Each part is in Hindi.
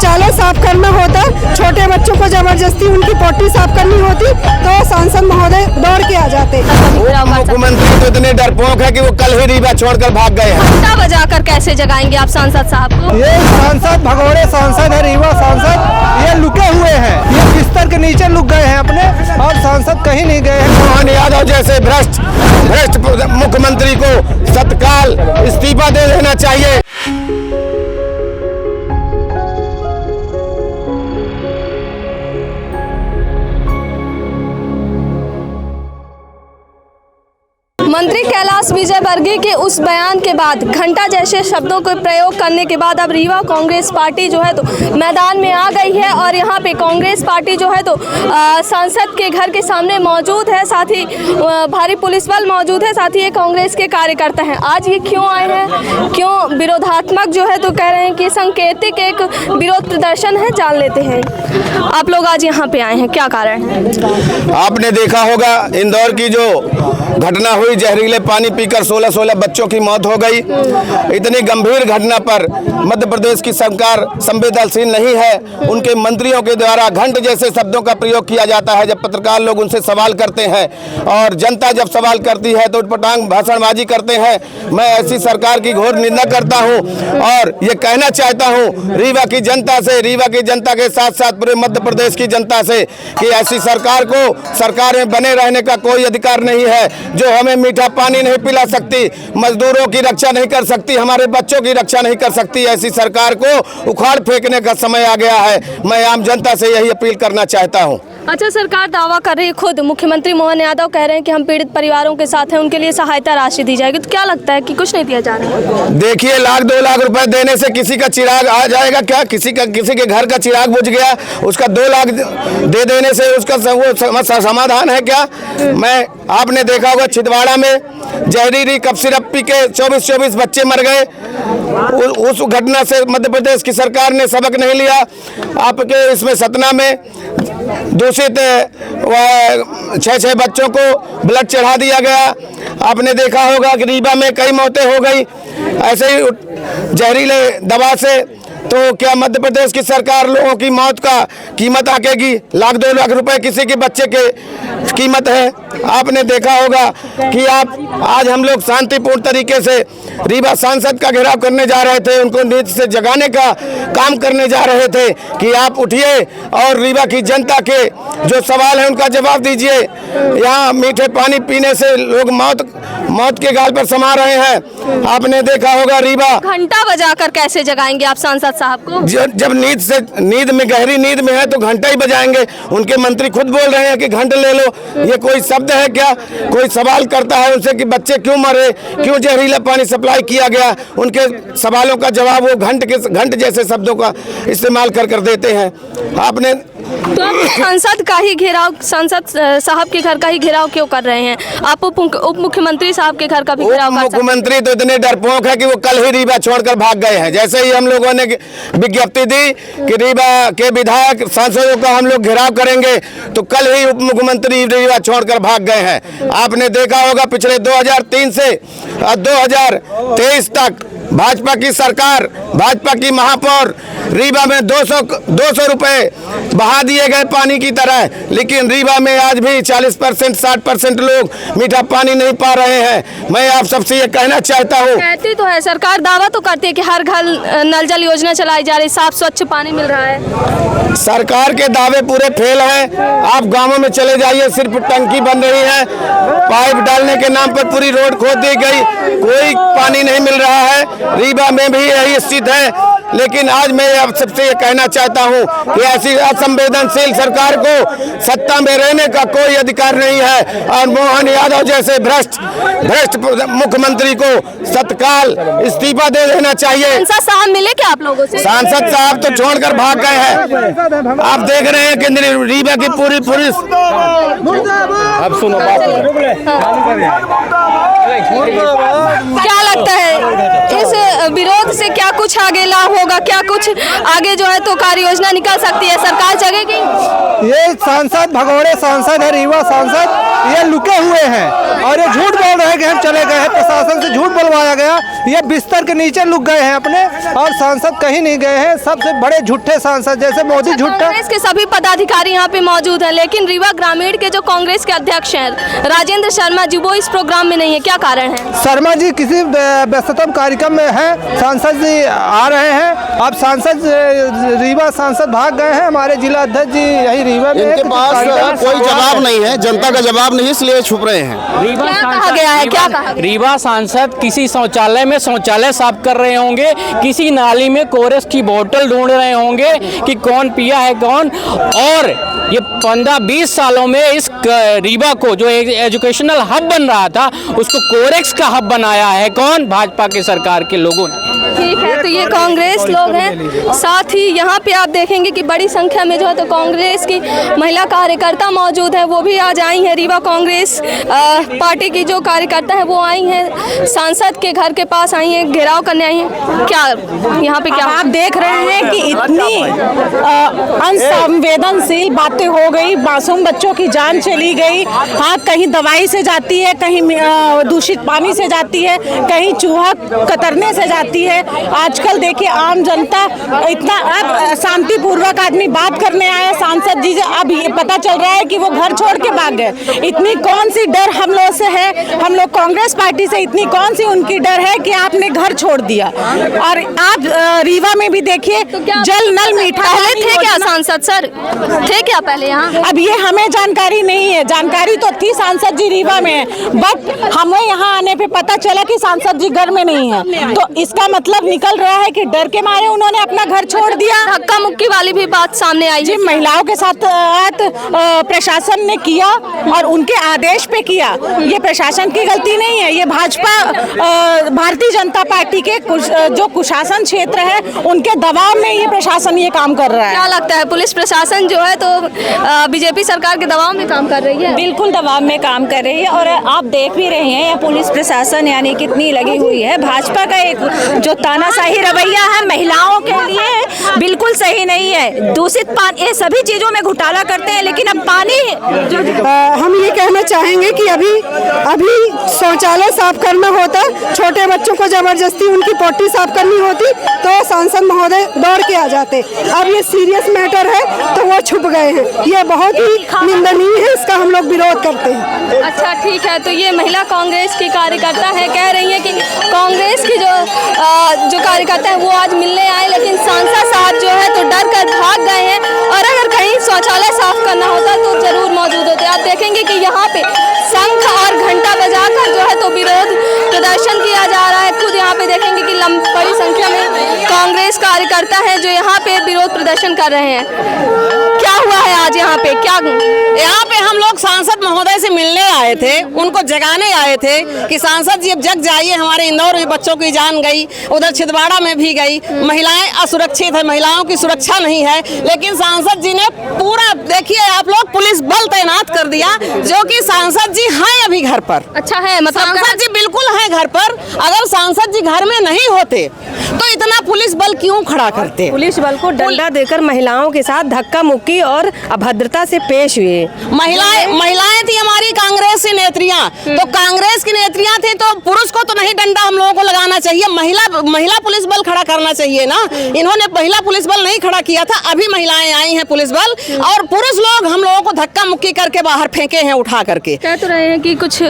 शौचालय साफ करना होता, छोटे बच्चों को जबरदस्ती उनकी पोटी साफ करनी होती तो सांसद महोदय दौड़ के आ जाते। मुख्यमंत्री तो इतने डरपोक है कि वो कल ही रीवा छोड़कर भाग गए हैं। घंटा बजाकर कैसे जगाएंगे आप सांसद साहब को? ये सांसद भगोड़े सांसद है, रीवा सांसद, ये लुके हुए हैं, ये बिस्तर के नीचे लुक गए हैं अपने, और सांसद कहीं नहीं गए हैं। मोहन यादव जैसे भ्रष्ट मुख्यमंत्री को तत्काल इस्तीफा दे देना चाहिए। मंत्री कैलाश विजयवर्गीय के उस बयान के बाद, घंटा जैसे शब्दों को प्रयोग करने के बाद अब रीवा कांग्रेस पार्टी जो है तो मैदान में आ गई है और यहाँ पे कांग्रेस पार्टी जो है तो सांसद के घर के सामने मौजूद है, साथ ही भारी पुलिस बल मौजूद है, साथ ही ये कांग्रेस के कार्यकर्ता हैं। आज ये क्यों आए हैं, क्यों विरोधात्मक जो है तो कह रहे हैं कि सांकेतिक एक विरोध प्रदर्शन है, जान लेते हैं। आप लोग आज यहाँ पे आए हैं, क्या कारण है? आपने देखा होगा इंदौर की जो घटना हुई, जहरीले पानी पीकर 16 बच्चों की मौत हो गई। इतनी गंभीर घटना पर मध्य प्रदेश की सरकार संवेदनशील नहीं है। उनके मंत्रियों के द्वारा घंट जैसे शब्दों का प्रयोग किया जाता है जब पत्रकार लोग उनसे सवाल करते हैं, और जनता जब सवाल करती है तो उटपटांग भाषणबाजी करते हैं। मैं ऐसी सरकार की घोर निंदा करता हूं और ये कहना चाहता हूं रीवा की जनता से, रीवा की जनता के साथ साथ पूरे मध्य प्रदेश की जनता से कि ऐसी सरकार को सरकार में बने रहने का कोई अधिकार नहीं है जो हमें मीठा पानी नहीं पिला सकती, मजदूरों की रक्षा नहीं कर सकती, हमारे बच्चों की रक्षा नहीं कर सकती। ऐसी सरकार को उखाड़ फेंकने का समय आ गया है। मैं आम जनता से यही अपील करना चाहता हूं। अच्छा, सरकार दावा कर रही है, खुद मुख्यमंत्री मोहन यादव कह रहे हैं कि हम पीड़ित परिवारों के साथ हैं, उनके लिए सहायता राशि दी जाएगी, तो क्या लगता है कि कुछ नहीं दिया जा रहा है? देखिए, 1-2 लाख रुपए देने से किसी का चिराग आ जाएगा क्या? किसी के घर का चिराग बुझ गया, उसका 2 लाख दे देने से उसका समाधान है क्या? आपने देखा होगा छिंदवाड़ा में जहरीली कफ सिरप पी के 24 बच्चे मर गए। उस घटना से मध्य प्रदेश की सरकार ने सबक नहीं लिया। आपके इसमें सतना में दूषित 6 बच्चों को ब्लड चढ़ा दिया गया। आपने देखा होगा कि रीवा में कई मौतें हो गई ऐसे ही जहरीले दवा से। तो क्या मध्य प्रदेश की सरकार लोगों की मौत का कीमत आंकेगी? 1-2 लाख रुपए किसी के बच्चे के कीमत है। आपने देखा होगा कि आज हम लोग शांतिपूर्ण तरीके से रीवा सांसद का घेराव करने जा रहे थे, उनको नींद से जगाने का काम करने जा रहे थे कि आप उठिए और रीवा की जनता के जो सवाल है उनका जवाब दीजिए। यहाँ मीठे पानी पीने से लोग मौत के गाल पर समा रहे हैं। आपने देखा होगा रीवा। घंटा बजाकर कैसे जगाएंगे आप सांसद साहब को? जब नींद में गहरी नींद में है तो घंटा ही बजाएंगे। उनके मंत्री खुद बोल रहे हैं कि घंटे ले लो, ये कोई शब्द है क्या? कोई सवाल करता है उनसे कि बच्चे क्यों मरे, क्यों जहरीला पानी सप्लाई किया गया, उनके सवालों का जवाब वो घंट जैसे शब्दों का इस्तेमाल कर देते हैं। आपने तो आप सांसद का ही घेराव, सांसद साहब के घर का ही घेराव क्यों कर रहे हैं? आप उप मुख्यमंत्री साहब के घर का भी घेराव कर सकते हैं। मुख्यमंत्री तो इतने डरपोक है कि वो कल ही रीवा छोड़कर भाग गए हैं। जैसे ही हम लोगों ने विज्ञप्ति दी कि रीवा के विधायक सांसदों का हम लोग घेराव करेंगे, तो कल ही उप मुख्यमंत्री रीवा छोड़कर भाग गए हैं। आपने देखा होगा पिछले 2003 से 2023 तक भाजपा की सरकार, भाजपा की महापौर रीवा में 200 रुपए बहा दिए गए पानी की तरह, लेकिन रीवा में आज भी 40% 60% लोग मीठा पानी नहीं पा रहे हैं। मैं आप सबसे ये कहना चाहता हूँ। कहती तो है सरकार, दावा तो करती है कि हर घर नल जल योजना चलाई जा रही, साफ स्वच्छ पानी मिल रहा है। सरकार के दावे पूरे फेल हैं। आप गांवों में चले जाइए, सिर्फ टंकी बन रही है, पाइप डालने के नाम पर पूरी रोड खोद दी गई, कोई पानी नहीं मिल रहा है। रीवा में भी यही स्थिति है। लेकिन आज मैं आप सबसे ये कहना चाहता हूँ कि ऐसी असंवेदनशील सरकार को सत्ता में रहने का कोई अधिकार नहीं है, और मोहन यादव जैसे भ्रष्ट मुख्यमंत्री को तत्काल इस्तीफा दे देना चाहिए। सांसद साहब मिले क्या आप लोगों से? सांसद साहब तो छोड़कर भाग गए हैं। आप देख रहे हैं कि रीवा की पूरी पुलिस। अब सुनो बात। क्या लगता है इस विरोध से क्या कुछ कुछ आगे लाभ होगा, क्या कुछ आगे जो है तो कार्य योजना निकल सकती है, सरकार जगेगी? ये सांसद भगोड़े सांसद है, रीवा सांसद, ये लुके हुए हैं और ये झूठ बोल रहे हैं कि हम चले गए हैं, प्रशासन से झूठ बोलवाया गया। ये बिस्तर के नीचे लुक गए हैं अपने, और सांसद कहीं नहीं गए हैं। सबसे बड़े झूठे सांसद, जैसे मोदी झूठा। कांग्रेस के सभी पदाधिकारी यहाँ पे मौजूद हैं, लेकिन रीवा ग्रामीण के जो कांग्रेस के अध्यक्ष हैं राजेंद्र शर्मा जी, वो इस प्रोग्राम में नहीं है, क्या कारण है? शर्मा जी किसी व्यस्ततम कार्यक्रम में हैं, सांसद जी आ रहे हैं। अब सांसद रीवा सांसद भाग गए हैं, हमारे जिला अध्यक्ष जी यही रीवा में। इनके पास कोई जवाब नहीं है, जनता का जवाब नहीं, इसलिए छुप रहे हैं। क्या कहा गया है, क्या कहा गया? रीवा सांसद किसी शौचालय में शौचालय साफ कर रहे होंगे, किसी नाली में कोरस की बोतल ढूंढ रहे होंगे कि कौन पिया है कौन। और ये 15-20 सालों में इस रीवा को जो एजुकेशनल हब बन रहा था, उसको कोरेक्स का हब बनाया है कौन? भाजपा के सरकार के लोगों ने। ठीक है, तो ये कांग्रेस लोग हैं। साथ ही यहाँ पे आप देखेंगे कि बड़ी संख्या में जो है तो कांग्रेस की महिला कार्यकर्ता मौजूद है, वो भी आज आई हैं। रीवा कांग्रेस पार्टी की जो कार्यकर्ता है वो आई हैं, सांसद के घर के पास आई हैं, घेराव करने आई हैं। क्या यहाँ पे क्या आप देख रहे हैं कि इतनी अनसंवेदनशील बातें हो गई, मासूम बच्चों की जान चली गई। हाँ, कहीं दवाई से जाती है, कहीं दूषित पानी से जाती है, कहीं चूहा कतरने से जाती है। आजकल देखिए आम जनता इतना, अब शांतिपूर्वक आदमी बात करने आया सांसद जी से, अब ये पता चल रहा है कि वो घर छोड़ के भाग गए। इतनी कौन सी डर हम लोग से है, हम लोग कांग्रेस पार्टी से इतनी कौन सी उनकी डर है कि आपने घर छोड़ दिया। और आप रीवा में भी देखिए, जल नल मीठा पहले थे क्या सांसद सर, थे क्या पहले यहाँ? अब ये हमें जानकारी नहीं है, जानकारी तो थी सांसद जी रीवा में, बट हमें यहाँ आने पे पता चला कि सांसद जी घर में नहीं है। तो इसका मतलब निकल रहा है कि डर के मारे उन्होंने अपना घर छोड़ दिया। धक्का मुक्की वाली भी बात सामने आई जी, है। महिलाओं के साथ प्रशासन ने किया और उनके आदेश पे किया। ये प्रशासन की गलती नहीं है, ये भाजपा भारतीय जनता पार्टी के जो कुशासन क्षेत्र है उनके दबाव में ये प्रशासन ये काम कर रहा है। क्या लगता है, पुलिस प्रशासन जो है तो बीजेपी सरकार के दबाव में काम कर रही है? बिल्कुल दबाव में काम कर रही है, और आप देख भी रहे हैं पुलिस प्रशासन यानी कितनी लगी हुई है। भाजपा का एक जो तानाशाही रवैया है महिलाओं के लिए बिल्कुल सही नहीं है। दूषित पानी, ये सभी चीजों में घोटाला करते हैं, लेकिन अब पानी हम ये कहना चाहेंगे कि अभी शौचालय साफ करना होता, छोटे बच्चों को जबरदस्ती उनकी पोटी साफ करनी होती तो सांसद महोदय दौड़ के आ जाते। अब ये सीरियस मैटर है तो वो छुप गए हैं, ये बहुत ही निंदनीय है, इसका हम लोग विरोध करते हैं। अच्छा ठीक है, तो ये महिला कांग्रेस की कार्यकर्ता है, कह रही है कि कांग्रेस की जो कार्यकर्ता है वो आज मिलने आए, लेकिन सांसद साहब जो है तो डर कर भाग गए हैं, और अगर कहीं शौचालय साफ करना होता तो जरूर मौजूद होते। आप देखेंगे कि यहाँ पे शंख और घंटा बजाकर जो है तो विरोध प्रदर्शन किया जा रहा है। खुद यहाँ पे देखेंगे कि बड़ी संख्या में कांग्रेस कार्यकर्ता हैं जो यहाँ पे विरोध प्रदर्शन कर रहे हैं। क्या हुआ है आज यहाँ पे, क्या यहाँ पे हम लोग सांसद महोदय से मिलने आए थे, उनको जगाने आए थे कि सांसद जी अब जग जाइए, हमारे इंदौर में बच्चों की जान गई, उधर छिंदवाड़ा में भी गई, महिलाएं असुरक्षित है, महिलाओं की सुरक्षा नहीं है। लेकिन सांसद जी ने पूरा, देखिए आप लोग, पुलिस बल तैनात कर दिया, जो कि सांसद जी हैं अभी घर पर। अच्छा है, मतलब सांसद जी बिल्कुल हैं घर पर। अगर सांसद जी घर में नहीं होते तो इतना पुलिस बल क्यों खड़ा करते? पुलिस बल को डंडा देकर महिलाओं के साथ धक्का मुक्की और अभद्रता से पेश हुए। महिलाएं थी हमारी कांग्रेस की नेत्रियां, तो कांग्रेस की नेत्रियां थी तो पुरुष को तो नहीं डंडा हम लोगों को लगाना चाहिए, महिला पुलिस बल खड़ा करना चाहिए ना। इन्होंने महिला पुलिस बल नहीं खड़ा किया था, अभी महिलाएं आई हैं पुलिस बल, और पुरुष लोग हम लोगों को धक्का मुक्की करके बाहर फेंके हैं उठा करके। कह तो रहे हैं कि कुछ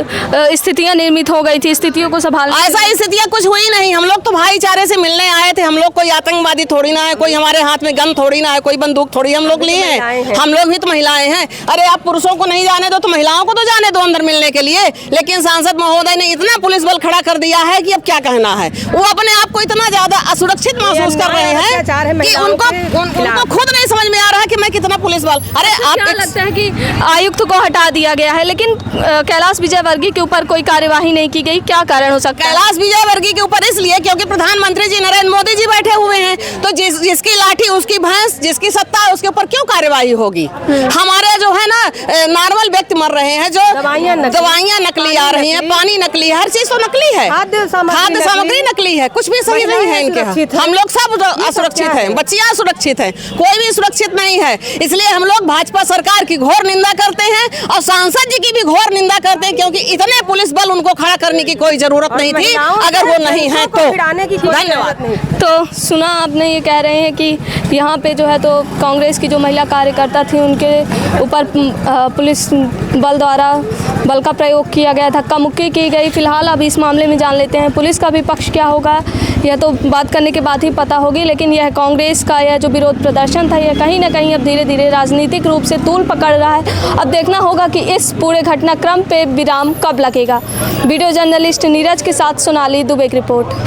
स्थितियां निर्मित हो गई थी, स्थितियों को संभालना। ऐसा स्थितियां कुछ हुई नहीं, हम लोग तो भाईचारे से मिलने आए थे। हम लोग कोई आतंकवादी थोड़ी ना है, कोई हमारे हाथ में गन थोड़ी ना है, कोई बंदूक थोड़ी हम लोग लिए हैं, हम लोग भी तो महिलाएं हैं। अरे आप पुरुषों को नहीं जाने दो तो महिलाओं को तो जाने दो अंदर मिलने के लिए। लेकिन सांसद महोदय ने इतना पुलिस बल खड़ा कर दिया है कि अब क्या कहना है। वो अपने आप को इतना ज्यादा असुरक्षित महसूस कर रहे हैं कि उनको खुद नहीं समझ में आ रहा है कि मैं कितना पुलिस बल। अरे आप क्या लगता है कि आयुक्त को हटा दिया गया है, लेकिन कैलाश विजयवर्गीय के ऊपर कोई कार्यवाही नहीं की गई, क्या कारण हो सकता है? कैलाश विजयवर्गीय के ऊपर इसलिए क्योंकि प्रधानमंत्री जी नरेंद्र मोदी जी बैठे हुए हैं, तो जिसकी लाठी उसकी भैंस, जिसकी सत्ता उसके ऊपर क्यों कार्यवाही होगी? हमारे जो है ना नॉर्मल व्यक्ति मर रहे हैं, जो दवाइयाँ नकली आ रही हैं, पानी नकली है, हर चीज तो नकली है, खाद्य सामग्री नकली है, कुछ भी सही नहीं है इनके। हम लोग सब असुरक्षित हैं, बच्चियां सुरक्षित हैं, कोई भी सुरक्षित नहीं है। इसलिए हम लोग भाजपा सरकार की घोर निंदा करते हैं और सांसद जी की भी घोर निंदा करते हैं, क्योंकि इतने पुलिस बल उनको खड़ा करने की कोई जरूरत नहीं थी अगर वो नहीं है तो। धन्यवाद। तो सुना आपने, ये कह रहे हैं कि यहाँ पे जो है तो कांग्रेस की जो महिला कार्यकर्ता थी उनके ऊपर पुलिस बल द्वारा बल का प्रयोग किया गया, धक्का मुक्की की गई। फिलहाल अब इस मामले में जान लेते हैं पुलिस का भी पक्ष क्या होगा, यह तो बात करने के बाद ही पता होगी। लेकिन यह कांग्रेस का यह जो विरोध प्रदर्शन था, यह कहीं ना कहीं अब धीरे धीरे राजनीतिक रूप से तूल पकड़ रहा है। अब देखना होगा कि इस पूरे घटनाक्रम पे विराम कब लगेगा। वीडियो जर्नलिस्ट नीरज के साथ सोनाली दुबे की रिपोर्ट।